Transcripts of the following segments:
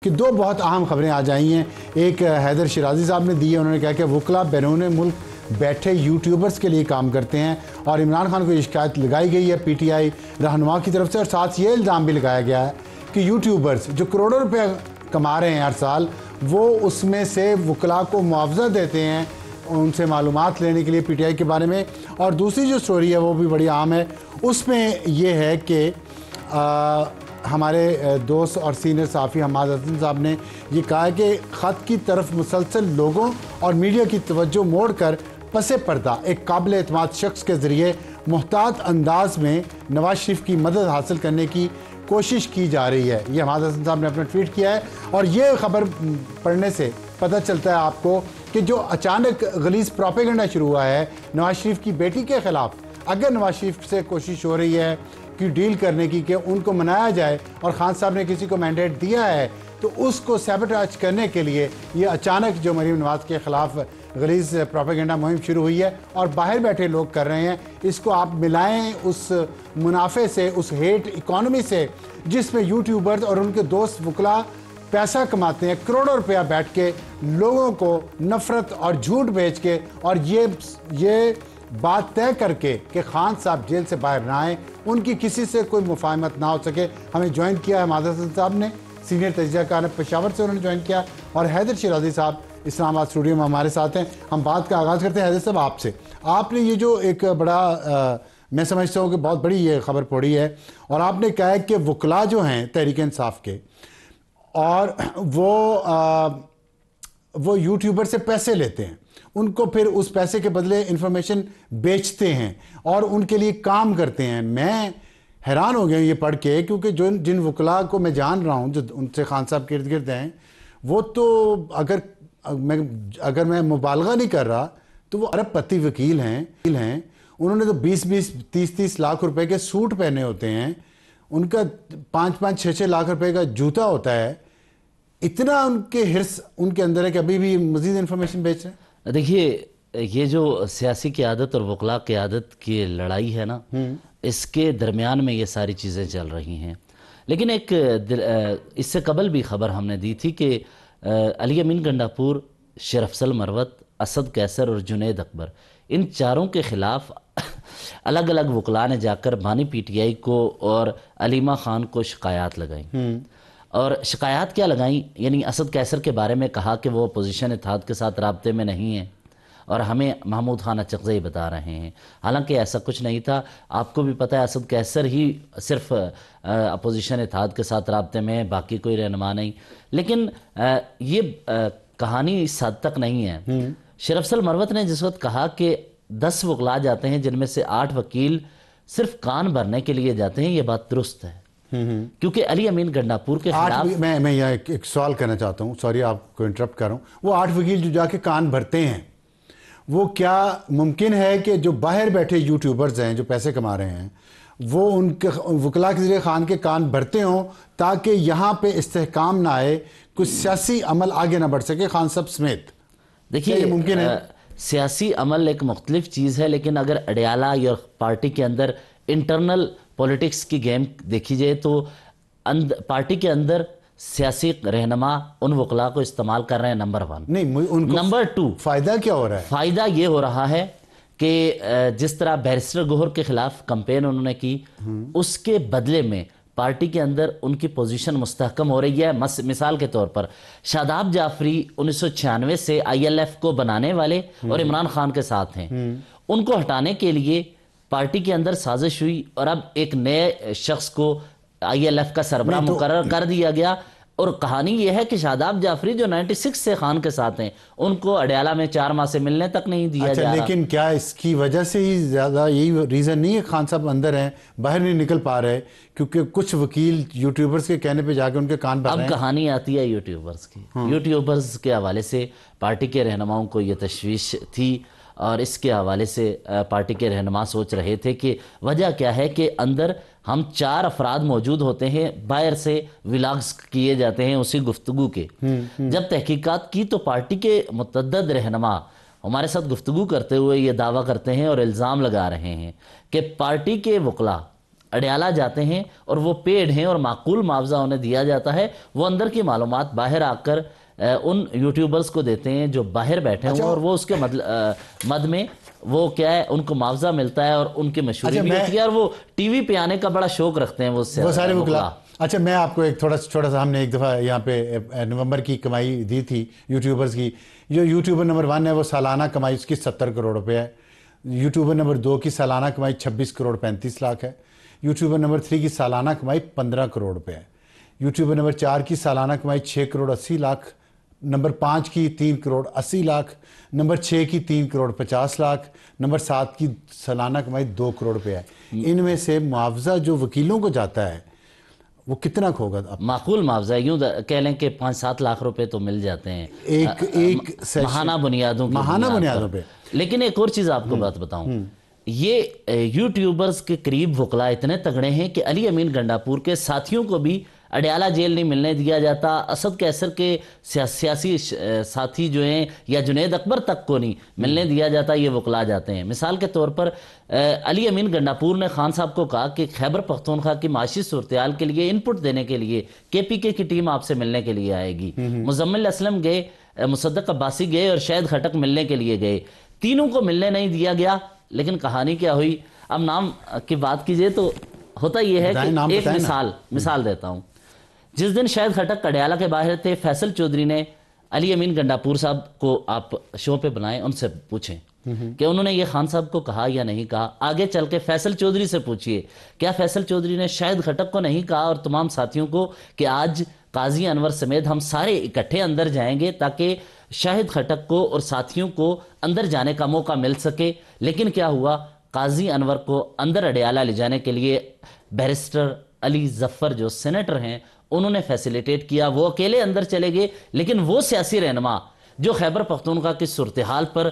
کہ دو بہت اہم خبریں آ جائی ہیں. ایک حیدر شیرازی صاحب نے دی ہے, انہوں نے کہا کہ وکلا بیرون ملک بیٹھے یوٹیوبرز کے لیے کام کرتے ہیں, اور عمران خان کو یہ شکایت لگائی گئی ہے پی ٹی آئی رہنما کی طرف سے, اور ساتھ یہ الزام بھی لگایا گیا ہے کہ یوٹیوبرز جو کروڑوں روپے کما رہے ہیں ہر سال, وہ اس میں سے وکلا کو معاوضہ دیتے ہیں ان سے معلومات لینے کے لیے پی ٹی آئی کے بارے میں. اور دوسری جو سٹوری ہے وہ بھی بڑی عام ہے, اس میں یہ ہے کہ ہمارے دوست اور سینئر صحافی حماد حسن صاحب نے یہ کہا ہے کہ خط کی طرف مسلسل لوگوں اور میڈیا کی توجہ موڑ کر پس پردہ ایک قابل اعتماد شخص کے ذریعے محتاط انداز میں نواز شریف کی مدد حاصل کرنے کی کوشش کی جا رہی ہے. یہ حماد حسن صاحب نے اپنا ٹویٹ کیا ہے, اور یہ خبر پڑھنے سے پتہ چلتا ہے آپ کو کہ جو اچانک غلیظ پروپیگنڈا شروع ہوا ہے نواز شریف کی بیٹی کے خلاف, اگر نواز شریف سے کوشش ہو رہی ہے کہ ڈیل کرنے کی کہ ان کو منایا جائے, اور خان صاحب نے کسی کو مینڈیٹ دیا ہے, تو اس کو سیبوٹیج کرنے کے لیے یہ اچانک جو مریم نواز کے خلاف غلیظ پروپیگنڈا مہم شروع ہوئی ہے, اور باہر بیٹھے لوگ کر رہے ہیں. اس کو آپ ملائیں اس منافع سے, اس ہیٹ اکانومی سے جس میں یوٹیوبرز اور ان کے دوست وکلا پیسہ کماتے ہیں کروڑوں روپیہ بیٹھ کے لوگوں کو نفرت اور جھوٹ بیچ کے, اور یہ بات طے کر کے کہ خان صاحب جیل سے باہر نہ آئیں, ان کی کسی سے کوئی مفاہمت نہ ہو سکے. ہمیں جوائن کیا ہے حماد حسن صاحب نے, سینئر تجزیہ کار پشاور سے انہوں نے جوائن کیا, اور حیدر شیرازی صاحب اسلام آباد اسٹوڈیو میں ہمارے ساتھ ہیں. ہم بات کا آغاز کرتے ہیں حیدر صاحب آپ سے. آپ نے یہ جو ایک بڑا میں سمجھتا ہوں کہ بہت بڑی یہ خبر پڑھی ہے, اور آپ نے کہا ہے کہ وکلا جو ہیں تحریک انصاف کے, اور وہ یوٹیوبر سے پیسے لیتے ہیں, ان کو پھر اس پیسے کے بدلے انفارمیشن بیچتے ہیں اور ان کے لیے کام کرتے ہیں. میں حیران ہو گیا یہ پڑھ کے, کیونکہ جن وکلا کو میں جان رہا ہوں جو ان سے خان صاحب کے ارد گرد ہیں, وہ تو اگر میں مبالغہ نہیں کر رہا تو وہ ارب پتی وکیل ہیں. انہوں نے تو 20-30 لاکھ روپے کے سوٹ پہنے ہوتے ہیں, ان کا 5-6 لاکھ روپے کا جوتا ہوتا ہے. اتنا ان کے حرص ان کے اندر ہے کہ ابھی بھی مزید انفارمیشن بیچ رہے ہیں. دیکھیے, یہ جو سیاسی قیادت اور وکلا قیادت کی لڑائی ہے نا, اس کے درمیان میں یہ ساری چیزیں چل رہی ہیں. لیکن ایک اس سے قبل بھی خبر ہم نے دی تھی کہ علی امین گنڈاپور, شیر افضل مروت, اسد قیصر اور جنید اکبر, ان چاروں کے خلاف الگ الگ وکلا نے جا کر بانی پی ٹی آئی کو اور علیمہ خان کو شکایات لگائیں. اور شکایات کیا لگائیں, یعنی اسد قیصر کے بارے میں کہا کہ وہ اپوزیشن اتحاد کے ساتھ رابطے میں نہیں ہیں, اور ہمیں محمود خان اچکزئی بتا رہے ہیں. حالانکہ ایسا کچھ نہیں تھا. آپ کو بھی پتہ ہے اسد قیصر ہی صرف اپوزیشن اتحاد کے ساتھ رابطے میں, باقی کوئی رہنما نہیں. لیکن یہ کہانی اس حد تک نہیں ہے. شیر افضل مروت نے جس وقت کہا کہ 10 وکلا جاتے ہیں جن میں سے 8 وکیل صرف کان بھرنے کے لیے جاتے ہیں, یہ بات درست ہے. کیونکہ علی امین گنڈاپور کے خلاف میں یہاں ایک سوال کرنا چاہتا ہوں, سوری آپ کو انٹرپٹ کر رہا ہوں. وہ 8 وکیل جو جا کے کان بھرتے ہیں, وہ کیا ممکن ہے کہ جو باہر بیٹھے یوٹیوبرز ہیں جو پیسے کما رہے ہیں, وہ ان کے وکلا کے ذریعے خان کے کان بھرتے ہوں تاکہ یہاں پہ استحکام نہ آئے, کچھ سیاسی عمل آگے نہ بڑھ سکے خان صاحب سمیت؟ دیکھیے, یہ ممکن ہے. سیاسی عمل ایک مختلف چیز ہے, لیکن اگر اڈیالہ یا پارٹی کے اندر انٹرنل پولیٹکس کی گیم دیکھی جائے تو پارٹی کے اندر سیاسی رہنما ان وکلا کو استعمال کر رہے ہیں. نمبر 1. نہیں, نمبر 2, فائدہ کیا ہو رہا ہے؟ فائدہ یہ ہو رہا ہے کہ جس طرح بیرسٹر گوہر کے خلاف کمپین انہوں نے کی, اس کے بدلے میں پارٹی کے اندر ان کی پوزیشن مستحکم ہو رہی ہے. مثال کے طور پر شاداب جعفری 1996 سے ILF کو بنانے والے اور عمران خان کے ساتھ ہیں. ان کو ہٹانے کے لیے پارٹی کے اندر سازش ہوئی, اور اب ایک نئے شخص کو ILF کا سربراہ مقرر کر دیا گیا. اور کہانی یہ ہے کہ شاداب جعفری جو 96 سے خان کے ساتھ ہیں, ان کو اڈیالہ میں 4 ماہ سے ملنے تک نہیں دیا جا رہا. لیکن کیا اس کی وجہ سے ہی زیادہ یہی ریزن نہیں ہے خان صاحب اندر ہیں, باہر نہیں نکل پا رہے, کیونکہ کچھ وکیل یوٹیوبرز کے کہنے پہ جا کے ان کے کان بھر رہے ہیں؟ اب کہانی آتی ہے یوٹیوبرز کی. یوٹیوبرز کے حوالے سے پارٹی کے رہنماؤں کو یہ تشویش تھی, اور اس کے حوالے سے پارٹی کے رہنما سوچ رہے تھے کہ وجہ کیا ہے کہ اندر ہم 4 افراد موجود ہوتے ہیں, باہر سے ولاگز کیے جاتے ہیں اسی گفتگو کے. جب تحقیقات کی تو پارٹی کے متعدد رہنما ہمارے ساتھ گفتگو کرتے ہوئے یہ دعویٰ کرتے ہیں اور الزام لگا رہے ہیں کہ پارٹی کے وکلا اڈیالہ جاتے ہیں اور وہ پیڈ ہیں اور معقول معاوضہ انہیں دیا جاتا ہے، وہ اندر کی معلومات باہر آ کر ان یوٹیوبرز کو دیتے ہیں جو باہر بیٹھے ہیں، اور وہ اس کے مد میں وہ کیا ہے ان کو معاوضہ ملتا ہے اور ان کی مشہوری بھی ہوتی ہے، اور وہ ٹی وی پہ آنے کا بڑا شوق رکھتے ہیں وہ سارے وکلا۔ اچھا میں آپ کو ایک چھوٹا سا، ہم نے ایک دفعہ یہاں پہ نومبر کی کمائی دی تھی یوٹیوبرز کی۔ جو یوٹیوبر نمبر 1 ہے وہ سالانہ کمائی اس کی 70 کروڑ روپے ہے۔ یوٹیوبر نمبر 2 کی سالانہ کمائی 26 کروڑ 35 لاکھ ہے۔ یوٹیوبر نمبر 3 کی سالانہ کمائی 15 کروڑ روپے ہے۔ یوٹیوبر نمبر 4 کی سالانہ کمائی 6 کروڑ 80 لاکھ۔ نمبر 5 کی 3 کروڑ 80 لاکھ۔ نمبر 6 کی 3 کروڑ 50 لاکھ۔ نمبر 7 کی سالانہ کمائی 2 کروڑ روپے ہے۔ ان میں سے معاوضہ جو وکیلوں کو جاتا ہے وہ کتنا ہوگا؟ معقول معاوضہ ہے، یوں کہہ لیں کہ 5-7 لاکھ روپے تو مل جاتے ہیں ایک ماہانہ بنیادوں پہ۔ لیکن ایک اور چیز آپ کو بات بتاؤں، یہ یوٹیوبرز کے قریب وکلا اتنے تگڑے ہیں کہ علی امین گنڈاپور کے ساتھیوں کو بھی اڈیالہ جیل نہیں ملنے دیا جاتا، اسد قیصر کے سیاسی ساتھی جو ہیں یا جنید اکبر تک کو نہیں ملنے دیا جاتا، یہ وکلا جاتے ہیں۔ مثال کے طور پر علی امین گنڈاپور نے خان صاحب کو کہا کہ خیبر پختونخوا کی معاشی صورتحال کے لیے ان پٹ دینے کے لیے کے پی کے کی ٹیم آپ سے ملنے کے لیے آئے گی۔ مزمل اسلم گئے، مصدق عباسی گئے اور شاہد خٹک ملنے کے لیے گئے، تینوں کو ملنے نہیں دیا گیا۔ لیکن کہانی کیا ہوئی، اب نام کی بات کیجئے تو ہوتا یہ ہے کہ ایک مثال دیتا ہوں۔ جس دن شاہد خٹک اڈیالہ کے باہر تھے، فیصل چودھری نے علی امین گنڈاپور صاحب کو آپ شو پہ بنائیں، ان سے پوچھیں کہ انہوں نے یہ خان صاحب کو کہا یا نہیں کہا۔ آگے چل کے فیصل چودھری سے پوچھئے، کیا فیصل چودھری نے شاہد خٹک کو نہیں کہا اور تمام ساتھیوں کو کہ آج قاضی انور سمیت ہم سارے اکٹھے اندر جائیں گے تاکہ شاہد خٹک کو اور ساتھیوں کو اندر جانے کا موقع مل سکے؟ لیکن کیا ہوا، قاضی انور کو اندر اڈیالہ لے جانے کے لیے بیرسٹر علی ظفر جو سینیٹر ہیں انہوں نے فیسیلیٹیٹ کیا، وہ اکیلے اندر چلے گئے، لیکن وہ سیاسی رہنما جو خیبر پختونخوا کی صورتحال پر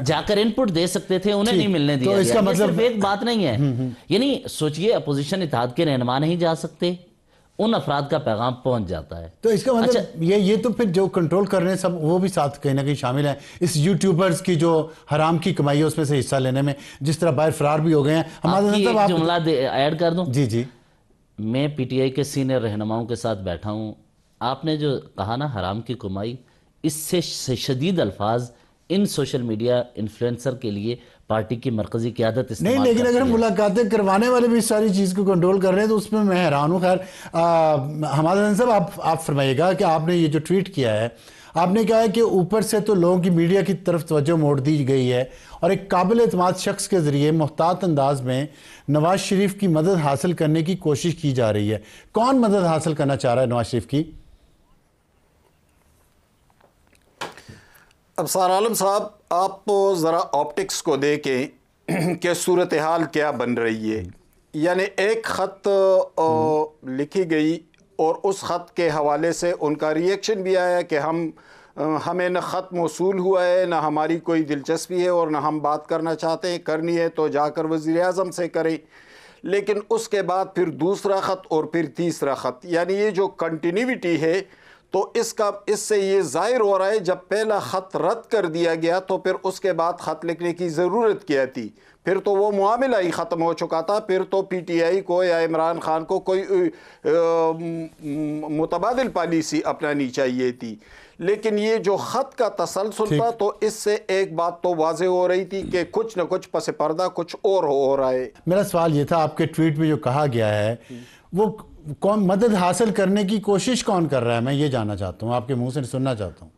جا کر ان پٹ دے سکتے تھے انہیں نہیں ملنے دیا گیا۔ یہ صرف ایک بات نہیں ہے، یعنی سوچئے اپوزیشن اتحاد کے رہنما نہیں جا سکتے، ان افراد کا پیغام پہنچ جاتا ہے۔ تو اس کا مطلب یہ تو پھر جو کنٹرول کر رہے ہیں سب وہ بھی ساتھ کہیں نہ کہیں شامل ہیں اس یوٹیوبرز کی جو حرام کی کمائی ہے اس میں سے حصہ لینے میں، جس طرح باہر فرار بھی ہو گئے ہیں۔ ایک جملہ ایڈ کر دوں؟ جی میں پی ٹی آئی کے سینئر رہنماؤں کے ساتھ بیٹھا ہوں، آپ نے جو کہا نا حرام کی کمائی، اس سے شدید الفاظ ان سوشل میڈیا انفلوئنسر کے لیے پارٹی کی مرکزی قیادت استعمال نہیں، لیکن اگر ملاقاتیں کروانے والے بھی اس ساری چیز کو کنٹرول کر رہے ہیں تو اس میں حیران ہوں۔ خیر حماد حسن صاحب آپ فرمائیے گا کہ آپ نے یہ جو ٹویٹ کیا ہے، آپ نے کہا ہے کہ اوپر سے تو لوگوں کی میڈیا کی طرف توجہ موڑ دی گئی ہے اور ایک قابل اعتماد شخص کے ذریعے محتاط انداز میں نواز شریف کی مدد حاصل کرنے کی کوشش کی جا رہی ہے۔ کون مدد حاصل کرنا چاہ رہا ہے نواز شریف کی؟ ابصار عالم صاحب، آپ ذرا آپٹکس کو دیکھیں کہ صورتحال کیا بن رہی ہے۔ یعنی ایک خط لکھی گئی اور اس خط کے حوالے سے ان کا ریئیکشن بھی آیا کہ ہمیں نہ خط موصول ہوا ہے، نہ ہماری کوئی دلچسپی ہے اور نہ ہم بات کرنا چاہتے ہیں، کرنی ہے تو جا کر وزیر اعظم سے کریں۔ لیکن اس کے بعد پھر دوسرا خط اور پھر تیسرا خط، یعنی یہ جو کنٹینیوٹی ہے تو اس سے یہ ظاہر ہو رہا ہے جب پہلا خط رد کر دیا گیا تو پھر اس کے بعد خط لکھنے کی ضرورت کیا تھی؟ پھر تو وہ معاملہ ہی ختم ہو چکا تھا، پھر تو پی ٹی آئی کو یا عمران خان کو کوئی متبادل پالیسی اپنانی چاہیے تھی۔ لیکن یہ جو خط کا تسلسل تھا تو اس سے ایک بات تو واضح ہو رہی تھی کہ کچھ نہ کچھ پس پردہ کچھ اور ہو رہا ہے۔ میرا سوال یہ تھا، آپ کے ٹویٹ میں جو کہا گیا ہے وہ کون مدد حاصل کرنے کی کوشش کون کر رہا ہے؟ میں یہ جاننا چاہتا ہوں، آپ کے منہ سے سننا چاہتا ہوں۔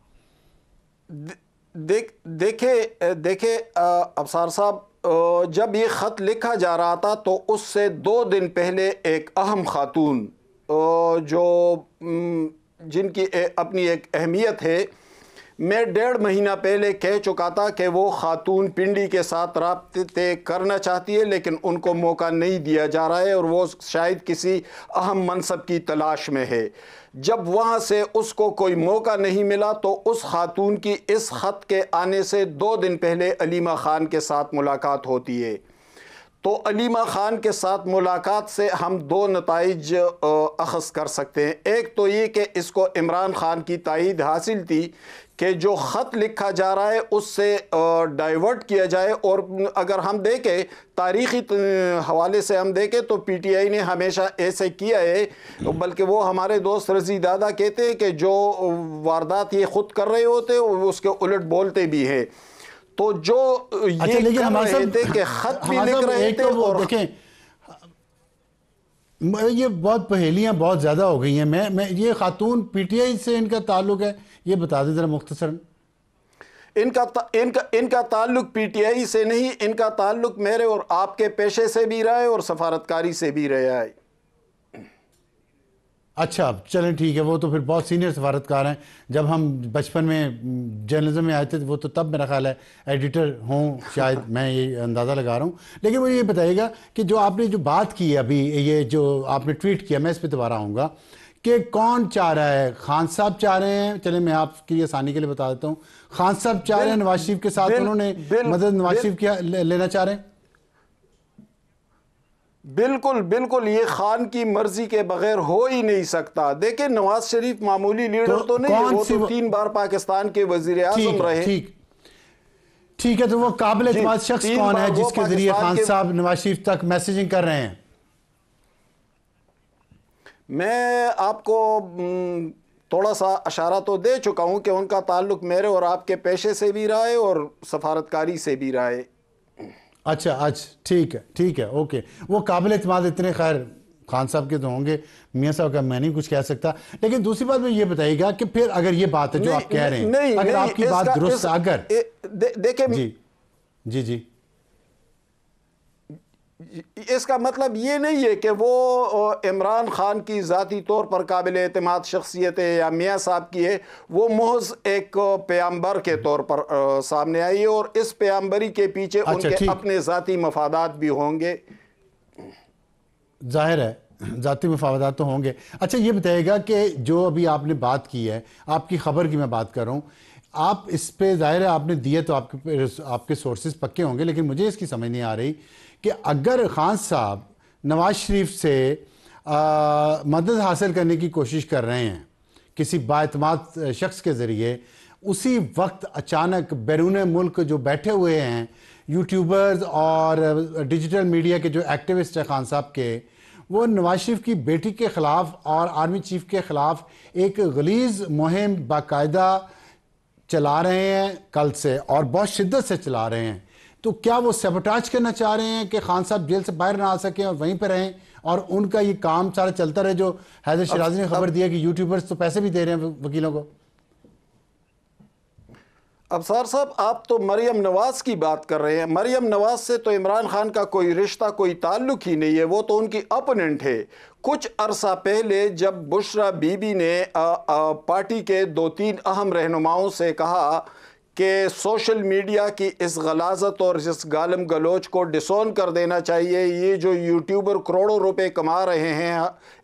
دیکھیں ابصار صاحب، جب یہ خط لکھا جا رہا تھا تو اس سے 2 دن پہلے ایک اہم خاتون جو جن کی اپنی ایک اہمیت ہے، میں 1.5 مہینہ پہلے کہہ چکا تھا کہ وہ خاتون پنڈی کے ساتھ رابطے کرنا چاہتی ہے لیکن ان کو موقع نہیں دیا جا رہا ہے اور وہ شاید کسی اہم منصب کی تلاش میں ہے۔ جب وہاں سے اس کو کوئی موقع نہیں ملا تو اس خاتون کی اس خط کے آنے سے 2 دن پہلے علیمہ خان کے ساتھ ملاقات ہوتی ہے۔ تو علیمہ خان کے ساتھ ملاقات سے ہم دو نتائج اخذ کر سکتے ہیں. ایک تو یہ کہ اس کو عمران خان کی تائید حاصل تھی کہ جو خط لکھا جا رہا ہے اس سے ڈائیورٹ کیا جائے. اور اگر ہم دیکھیں تاریخی حوالے سے ہم دیکھیں تو پی ٹی آئی نے ہمیشہ ایسے کیا ہے, بلکہ وہ ہمارے دوست رضی دادا کہتے ہیں کہ جو واردات یہ خود کر رہے ہوتے اس کے الٹ بولتے بھی ہیں. تو جو یہ کر رہے تھے کہ خط بھی لکھ رہے تھے. اور دیکھیں یہ بہت پہیلیاں بہت زیادہ ہو گئی ہیں. میں یہ خاتون پی ٹی آئی سے ان کا تعلق ہے, یہ بتا دیں ذرا مختصراً. ان کا تعلق پی ٹی آئی سے نہیں, ان کا تعلق میرے اور آپ کے پیشے سے بھی رہا ہے اور سفارتکاری سے بھی رہا ہے. اچھا چلیں ٹھیک ہے, وہ تو پھر بہت سینئر سفارتکار ہیں. جب ہم بچپن میں جرنلزم میں آئے تھے وہ تو تب میرا خیال ہے ایڈیٹر ہوں شاید, میں یہ اندازہ لگا رہا ہوں. لیکن مجھے یہ بتائیے گا کہ جو آپ نے جو بات کی ابھی, یہ جو آپ نے ٹویٹ کیا, میں اس پہ دوبارہ آؤں گا کہ کون چاہ رہا ہے. خان صاحب چاہ رہے ہیں, چلیں میں آپ کی آسانی کے لیے بتا دیتا ہوں. خان صاحب چاہ رہے ہیں نواز شریف کے ساتھ, انہوں نے مدد نواز شریف کی لینا چاہ رہے ہیں. بالکل یہ خان کی مرضی کے بغیر ہو ہی نہیں سکتا. دیکھیں نواز شریف معمولی لیڈر تو نہیں, وہ تو 3 بار پاکستان کے وزیر اعظم رہے. ٹھیک ہے, تو وہ قابل اعتماد شخص کون ہے جس کے ذریعے خان صاحب نواز شریف تک میسیجنگ کر رہے ہیں؟ میں آپ کو تھوڑا سا اشارہ تو دے چکا ہوں کہ ان کا تعلق میرے اور آپ کے پیشے سے بھی رہا ہے اور سفارتکاری سے بھی رہا ہے. اچھا ٹھیک ہے اوکے. وہ قابل اعتماد اتنے خیر خان صاحب کے تو ہوں گے, میاں صاحب کا میں نہیں کچھ کہہ سکتا. لیکن دوسری بات میں یہ بتائیے گا کہ پھر اگر یہ بات ہے جو آپ کہہ رہے ہیں, اگر آپ کی بات درست, اگر دیکھیں جی اس کا مطلب یہ نہیں ہے کہ وہ عمران خان کی ذاتی طور پر قابل اعتماد شخصیت ہے یا میاں صاحب کی ہے. وہ محض ایک پیامبر کے طور پر سامنے آئی ہے اور اس پیامبری کے پیچھے ان کے اپنے ذاتی مفادات بھی ہوں گے. ظاہر ہے ذاتی مفادات تو ہوں گے. اچھا یہ بتائیے گا کہ جو ابھی آپ نے بات کی ہے, آپ کی خبر کی میں بات کر رہا ہوں, آپ اس پہ ظاہر ہے آپ نے دیے تو آپ کے سورسز پکے ہوں گے, لیکن مجھے اس کی سمجھ نہیں آ رہی کہ اگر خان صاحب نواز شریف سے مدد حاصل کرنے کی کوشش کر رہے ہیں کسی بااعتماد شخص کے ذریعے, اسی وقت اچانک بیرون ملک جو بیٹھے ہوئے ہیں یوٹیوبرز اور ڈیجیٹل میڈیا کے جو ایکٹیوسٹ ہیں خان صاحب کے, وہ نواز شریف کی بیٹی کے خلاف اور آرمی چیف کے خلاف ایک غلیظ مہم باقاعدہ چلا رہے ہیں کل سے, اور بہت شدت سے چلا رہے ہیں. تو کیا وہ سیبوٹاج کرنا چاہ رہے ہیں کہ خان صاحب جیل سے باہر نہ آ سکیں اور وہیں پہ رہیں, اور ان کا یہ کام سارا چلتا رہے؟ جو حیدر شیرازی نے خبر دیا کہ یوٹیوبرز تو پیسے بھی دے رہے ہیں وکیلوں کو. ابصار صاحب آپ تو مریم نواز کی بات کر رہے ہیں. مریم نواز سے تو عمران خان کا کوئی رشتہ کوئی تعلق ہی نہیں ہے, وہ تو ان کی اپوننٹ ہے. کچھ عرصہ پہلے جب بشرا بی بی نے پارٹی کے 2-3 اہم رہنماؤں سے کہا کہ سوشل میڈیا کی اس غلاظت اور اس گالم گلوچ کو ڈسون کر دینا چاہیے, یہ جو یوٹیوبر کروڑوں روپے کما رہے ہیں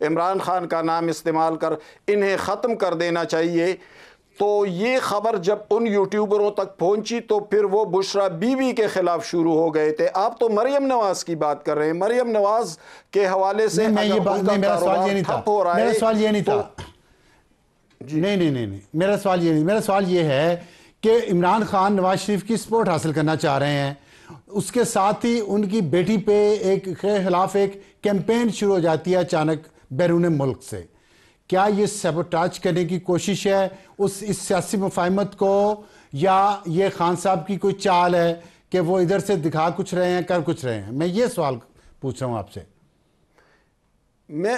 عمران خان کا نام استعمال کر, انہیں ختم کر دینا چاہیے. تو یہ خبر جب ان یوٹیوبروں تک پہنچی تو پھر وہ بشرا بی بی کے خلاف شروع ہو گئے تھے. آپ تو مریم نواز کی بات کر رہے ہیں. مریم نواز کے حوالے سے میرا سوال یہ نہیں تھا, میرا سوال یہ نہیں تھا. نہیں میرا سوال یہ نہیں, میرا سوال یہ ہے کہ عمران خان نواز شریف کی سپورٹ حاصل کرنا چاہ رہے ہیں, اس کے ساتھ ہی ان کی بیٹی پہ ایک خلاف ایک کیمپین شروع ہو جاتی ہے اچانک بیرون ملک سے. کیا یہ سیبوٹاج کرنے کی کوشش ہے اس سیاسی مفاہمت کو, یا یہ خان صاحب کی کوئی چال ہے کہ وہ ادھر سے دکھا کچھ رہے ہیں کر کچھ رہے ہیں؟ میں یہ سوال پوچھ رہا ہوں آپ سے. میں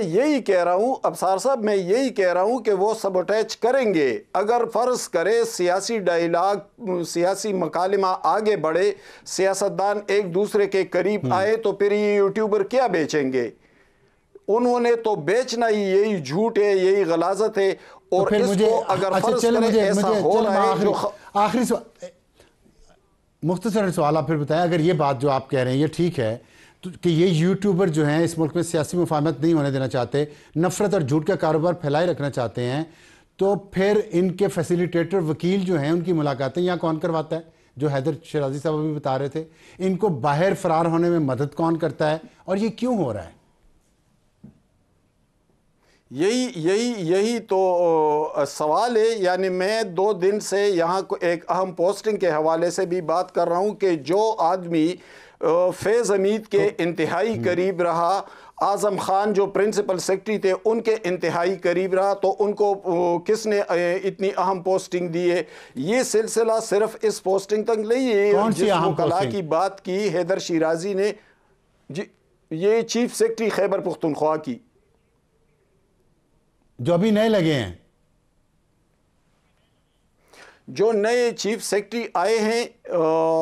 یہی کہہ رہا ہوں ابصار صاحب, میں یہی کہہ رہا ہوں کہ وہ سبوٹیج کریں گے. اگر فرض کرے سیاسی ڈائیلاگ سیاسی مکالمہ آگے بڑھے, سیاستدان ایک دوسرے کے قریب آئے, تو پھر یہ یوٹیوبر کیا بیچیں گے؟ انہوں نے تو بیچنا ہی یہی جھوٹ ہے, یہی غلاظت ہے. اور اس کو اگر فرض کرے ایسا ہو رہا ہے جو آخری مختصر سوال آپ پھر بتائیں, اگر یہ بات جو آپ کہہ رہے ہیں یہ ٹھیک ہے کہ یہ یوٹیوبر جو ہیں اس ملک میں سیاسی مفاہمت نہیں ہونے دینا چاہتے, نفرت اور جھوٹ کا کاروبار پھیلائے رکھنا چاہتے ہیں, تو پھر ان کے فیسیلیٹیٹر وکیل جو ہیں ان کی ملاقاتیں یہاں کون کرواتا ہے؟ جو حیدر شیرازی صاحب ابھی بتا رہے تھے، ان کو باہر فرار ہونے میں مدد کون کرتا ہے اور یہ کیوں ہو رہا ہے؟ یہی تو سوال ہے. یعنی میں 2 دن سے یہاں کو ایک اہم پوسٹنگ کے حوالے سے بھی بات کر رہا ہوں کہ جو آدمی فیض حمید کے انتہائی قریب رہا، اعظم خان جو پرنسپل سیکرٹری تھے ان کے انتہائی قریب رہا، تو ان کو کس نے اتنی اہم پوسٹنگ دی ہے؟ یہ سلسلہ صرف اس پوسٹنگ تک نہیں ہے. جس وکلا کی بات کی حیدر شیرازی نے، یہ چیف سیکرٹری خیبر پختونخوا کی، جو ابھی نئے لگے ہیں، جو نئے چیف سیکرٹری آئے ہیں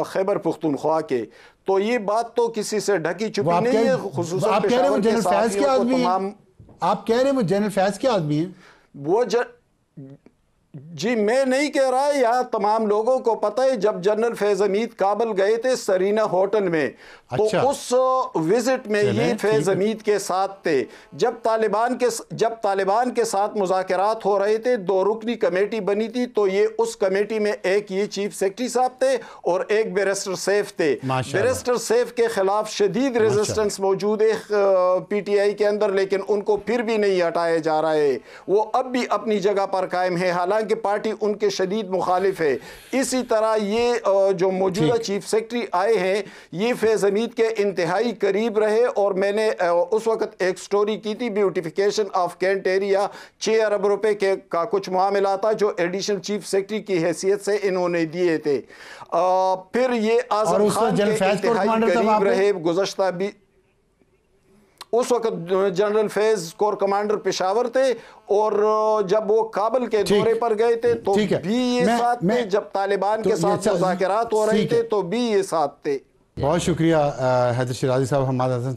خیبر پختونخوا کے، تو یہ بات تو کسی سے ڈھکی چھپی نہیں ہے. خصوصاً آپ کہہ رہے ہیں وہ جنرل فیض کے آدمی ہیں، آپ کہہ رہے ہیں وہ جنرل فیض کے آدمی ہیں. وہ جی میں نہیں کہہ رہا، یہاں تمام لوگوں کو پتہ ہے جب جنرل فیض حمید کابل گئے تھے سرینا ہوٹل میں، تو اس وزٹ میں یہ فیض حمید کے ساتھ تھے. جب طالبان کے ساتھ مذاکرات ہو رہے تھے، 2 رکنی کمیٹی بنی تھی، تو یہ اس کمیٹی میں ایک یہ چیف سیکرٹری صاحب تھے اور ایک بیرسٹر سیف تھے. بیرسٹر سیف کے خلاف شدید ریزسٹنس موجود ہے پی ٹی آئی کے اندر، لیکن ان کو پھر بھی نہیں ہٹایا جا رہا ہے. وہ اب بھی اپنی جگہ پر قائم ہے، حالانکہ پارٹی ان کے شدید مخالف ہے. اسی طرح یہ جو موجودہ چیف سیکرٹری آئے ہیں، یہ فیض حمید کے انتہائی قریب رہے. اور میں نے اس وقت ایک سٹوری کی تھی، بیوٹیفیکیشن آف کینٹ ایریا، 6 ارب روپے کا کچھ معاملہ تھا جو ایڈیشنل چیف سیکرٹری کی حیثیت سے انہوں نے دیے تھے. پھر یہ اعظم خان کے انتہائی قریب رہے. گزشتہ بھی اس وقت جنرل فیض کور کمانڈر پشاور تھے، اور جب وہ کابل کے دورے پر گئے تھے تو بھی یہ ساتھ تھے. جب طالبان کے ساتھ مذاکرات ہو رہے تھے تو بھی یہ ساتھ تھے. بہت شکریہ حیدر شیرازی صاحب. حماد حسن